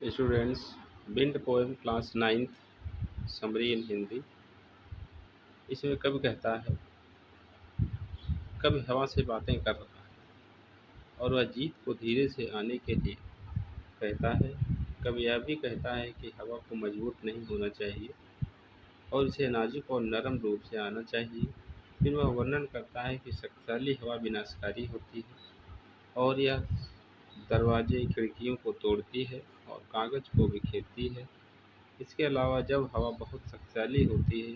Students, बिंट poem class 9th summary in Hindi. इसमें कवि कहता है, कवि हवा से बातें कर रहा है और वह जीत को धीरे से आने के लिए कहता है। कवि यह भी कहता है कि हवा को मजबूत नहीं होना चाहिए और इसे नाजुक और नरम रूप से आना चाहिए। फिर वह वर्णन करता है कि शक्तिशाली हवा विनाशकारी होती है और यह दरवाजे खिड़कियों को तोड़ती है और कागज को बिखेरती है। इसके अलावा जब हवा बहुत शक्तिशाली होती है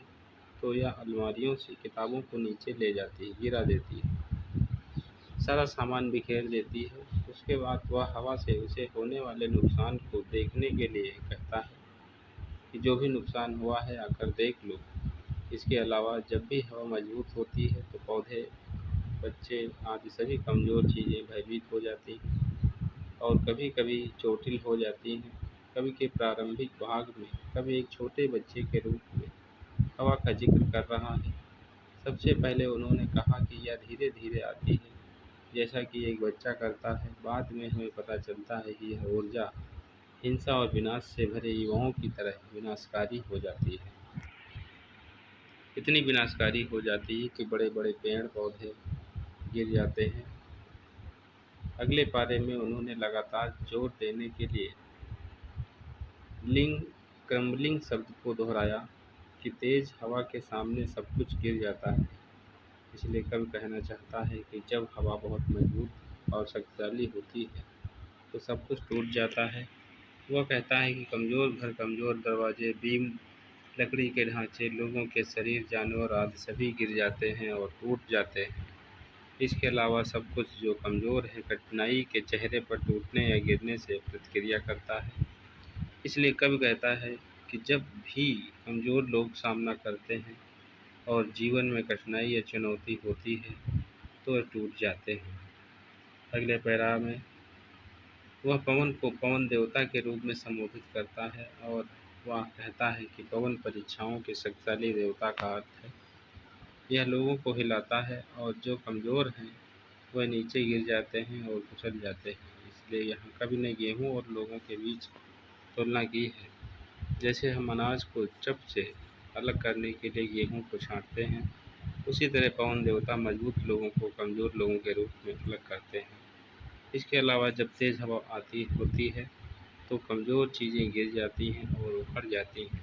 तो यह अलमारियों से किताबों को नीचे ले जाती है, गिरा देती है, सारा सामान बिखेर देती है। उसके बाद वह हवा से उसे होने वाले नुकसान को देखने के लिए कहता है कि जो भी नुकसान हुआ है आकर देख लो। इसके अलावा जब भी हवा मजबूत होती है तो पौधे, बच्चे आदि सभी कमज़ोर चीज़ें भयभीत हो जाती हैं और कभी कभी चोटिल हो जाती हैं। कवि के प्रारंभिक भाग में कवि एक छोटे बच्चे के रूप में हवा का जिक्र कर रहा है। सबसे पहले उन्होंने कहा कि यह धीरे धीरे आती है, जैसा कि एक बच्चा करता है। बाद में हमें पता चलता है कि यह ऊर्जा हिंसा और विनाश से भरे युवाओं की तरह विनाशकारी हो जाती है। इतनी विनाशकारी हो जाती है कि बड़े बड़े पेड़ पौधे गिर जाते हैं। अगले पारे में उन्होंने लगातार जोर देने के लिए लिंग क्रम्बलिंग शब्द को दोहराया कि तेज हवा के सामने सब कुछ गिर जाता है। इसलिए कवि कहना चाहता है कि जब हवा बहुत मजबूत और शक्तिशाली होती है तो सब कुछ टूट जाता है। वह कहता है कि कमज़ोर घर, कमज़ोर दरवाजे, बीम, लकड़ी के ढांचे, लोगों के शरीर, जानवर आदि सभी गिर जाते हैं और टूट जाते हैं। इसके अलावा सब कुछ जो कमज़ोर है कठिनाई के चेहरे पर टूटने या गिरने से प्रतिक्रिया करता है। इसलिए कवि कहता है कि जब भी कमज़ोर लोग सामना करते हैं और जीवन में कठिनाई या चुनौती होती है तो वे टूट जाते हैं। अगले पैरा में वह पवन को पवन देवता के रूप में संबोधित करता है और वह कहता है कि पवन परीक्षाओं के शक्तिशाली देवता का अर्थ है। यह लोगों को हिलाता है और जो कमज़ोर हैं वह नीचे गिर जाते हैं और कुचल जाते हैं। इसलिए यहाँ कवि ने गेहूँ और लोगों के बीच तुलना की है। जैसे हम अनाज को चप से अलग करने के लिए गेहूँ को छाँटते हैं, उसी तरह पवन देवता मजबूत लोगों को कमज़ोर लोगों के रूप में अलग करते हैं। इसके अलावा जब तेज़ हवा आती होती है तो कमज़ोर चीज़ें गिर जाती हैं और उखड़ जाती हैं।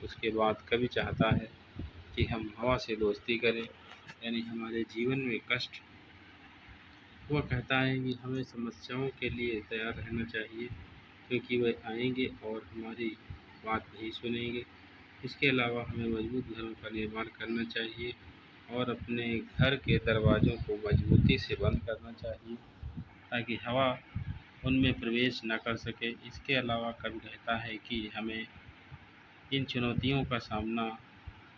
उसके बाद कवि चाहता है कि हम हवा से दोस्ती करें, यानी हमारे जीवन में कष्ट। वह कहता है कि हमें समस्याओं के लिए तैयार रहना चाहिए क्योंकि वे आएंगे और हमारी बात नहीं सुनेंगे। इसके अलावा हमें मजबूत घरों का निर्माण करना चाहिए और अपने घर के दरवाज़ों को मजबूती से बंद करना चाहिए ताकि हवा उनमें प्रवेश न कर सके। इसके अलावा कवि कहता है कि हमें इन चुनौतियों का सामना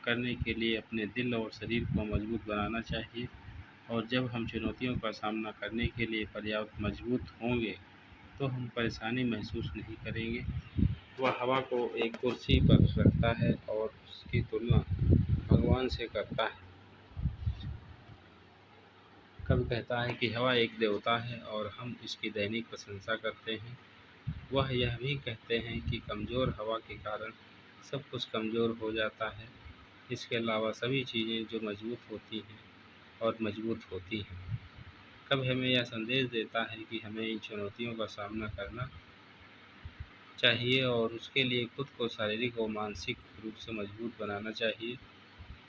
करने के लिए अपने दिल और शरीर को मजबूत बनाना चाहिए और जब हम चुनौतियों का सामना करने के लिए पर्याप्त मजबूत होंगे तो हम परेशानी महसूस नहीं करेंगे। वह हवा को एक कुर्सी पर रखता है और उसकी तुलना भगवान से करता है। कवि कहता है कि हवा एक देवता है और हम इसकी दैनिक प्रशंसा करते हैं। वह यह भी कहते हैं कि कमज़ोर हवा के कारण सब कुछ कमज़ोर हो जाता है। इसके अलावा सभी चीज़ें जो मजबूत होती हैं और मजबूत होती हैं। कवि हमें यह संदेश देता है कि हमें इन चुनौतियों का सामना करना चाहिए और उसके लिए खुद को शारीरिक और मानसिक रूप से मजबूत बनाना चाहिए।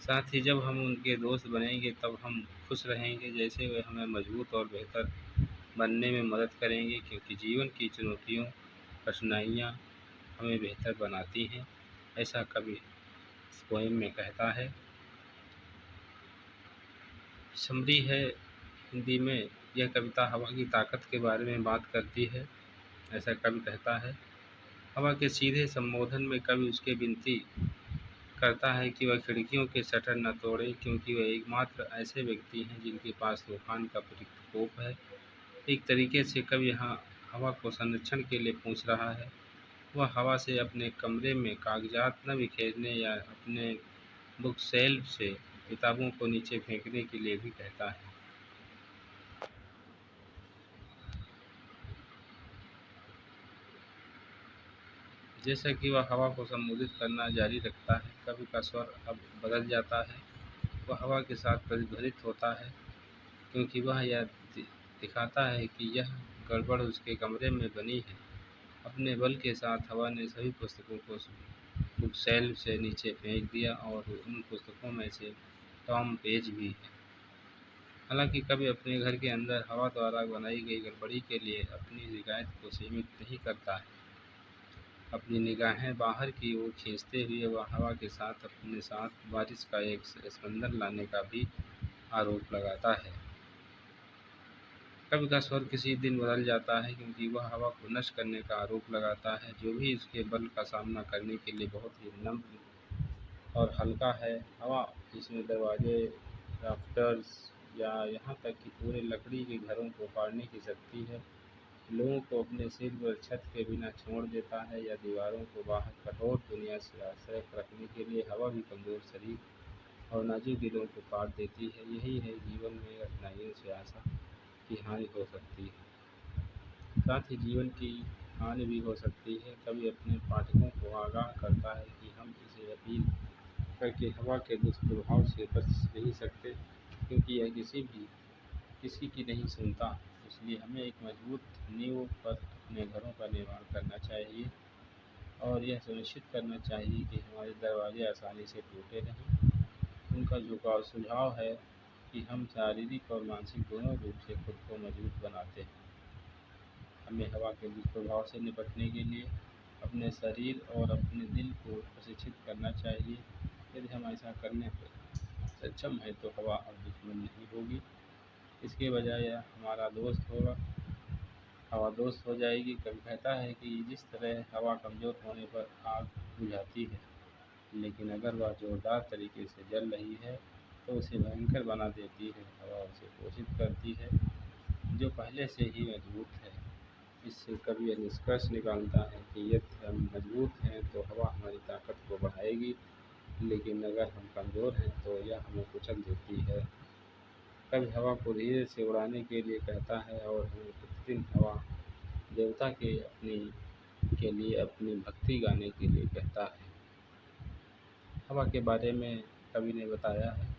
साथ ही जब हम उनके दोस्त बनेंगे तब हम खुश रहेंगे, जैसे वे हमें मजबूत और बेहतर बनने में मदद करेंगे क्योंकि जीवन की चुनौतियों, कठिनाइयाँ हमें बेहतर बनाती हैं। ऐसा कवि इस पोएम में कहता है। समरी है हिंदी में। यह कविता हवा की ताकत के बारे में बात करती है। ऐसा कवि कहता है। हवा के सीधे संबोधन में कवि उसके विनती करता है कि वह खिड़कियों के शटर न तोड़े क्योंकि वह एकमात्र ऐसे व्यक्ति हैं जिनके पास तूफान का प्रकोप है। एक तरीके से कवि यहाँ हवा को संरक्षण के लिए पूछ रहा है। वह हवा से अपने कमरे में कागजात न बिखेरने या अपने बुक शेल्फ से किताबों को नीचे फेंकने के लिए भी कहता है। जैसा कि वह हवा को संबोधित करना जारी रखता है, कवि का स्वर अब बदल जाता है। वह हवा के साथ प्रतिध्वनित होता है, क्योंकि वह यह दिखाता है कि यह गड़बड़ उसके कमरे में बनी है। अपने बल के साथ हवा ने सभी पुस्तकों को बुक शेल्फ से नीचे फेंक दिया, और उन पुस्तकों में से टॉम पेज भी है। हालांकि कभी अपने घर के अंदर हवा द्वारा बनाई गई गड़बड़ी के लिए अपनी शिकायत को सीमित नहीं करता है। अपनी निगाहें बाहर की ओर खींचते हुए वह हवा के साथ अपने साथ बारिश का एक समंदर लाने का भी आरोप लगाता है। कवि का स्वर किसी दिन बदल जाता है, क्योंकि वह हवा को नष्ट करने का आरोप लगाता है, जो भी उसके बल का सामना करने के लिए बहुत ही नम्र और हल्का है। हवा जिसमें दरवाजे, राफ्टर्स या यहाँ तक कि पूरे लकड़ी के घरों को फाड़ने की शक्ति है, लोगों को अपने सिर पर छत के बिना छोड़ देता है, या दीवारों को बाहर कठोर दुनिया से आश्रय रखने के लिए हवा भी कमज़ोर शरीर और नाजुक दिलों को काट देती है। यही है जीवन में कठिनाइयों से आशा की हानि हो सकती है, साथ ही जीवन की हानि भी हो सकती है। कवि अपने पाठकों को आगाह करता है कि हम इसे अपील करके हवा के दुष्प्रभाव से बच नहीं सकते, क्योंकि यह किसी की नहीं सुनता। इसलिए हमें एक मजबूत नींव पर अपने घरों का निर्माण करना चाहिए, और यह सुनिश्चित करना चाहिए कि हमारे दरवाजे आसानी से टूटे नहीं। उनका सुझाव है कि हम शारीरिक और मानसिक दोनों रूप से खुद को मजबूत बनाते हैं। हमें हवा के दुष्प्रभाव से निपटने के लिए अपने शरीर और अपने दिल को प्रशिक्षित करना चाहिए। यदि हम ऐसा करने पर सक्षम हैं तो हवा अब दुश्मन नहीं होगी, इसके बजाय यह हमारा दोस्त होगा। हवा दोस्त हो जाएगी। कवि कहता है कि जिस तरह हवा कमज़ोर होने पर आग बुझाती है, लेकिन अगर वह जोरदार तरीके से जल रही है तो उसे भयंकर बना देती है। हवा उसे पोषित करती है जो पहले से ही मजबूत है। इससे कवि यह निष्कर्ष निकालता है कि यदि हम मजबूत हैं तो हवा हमारी ताकत को बढ़ाएगी, लेकिन अगर हम कमज़ोर हैं तो यह हमें कुचल देती है। कवि हवा को धीरे से उड़ाने के लिए कहता है, और हमें प्रतिदिन हवा देवता के लिए अपनी भक्ति गाने के लिए कहता है। हवा के बारे में कवि ने बताया है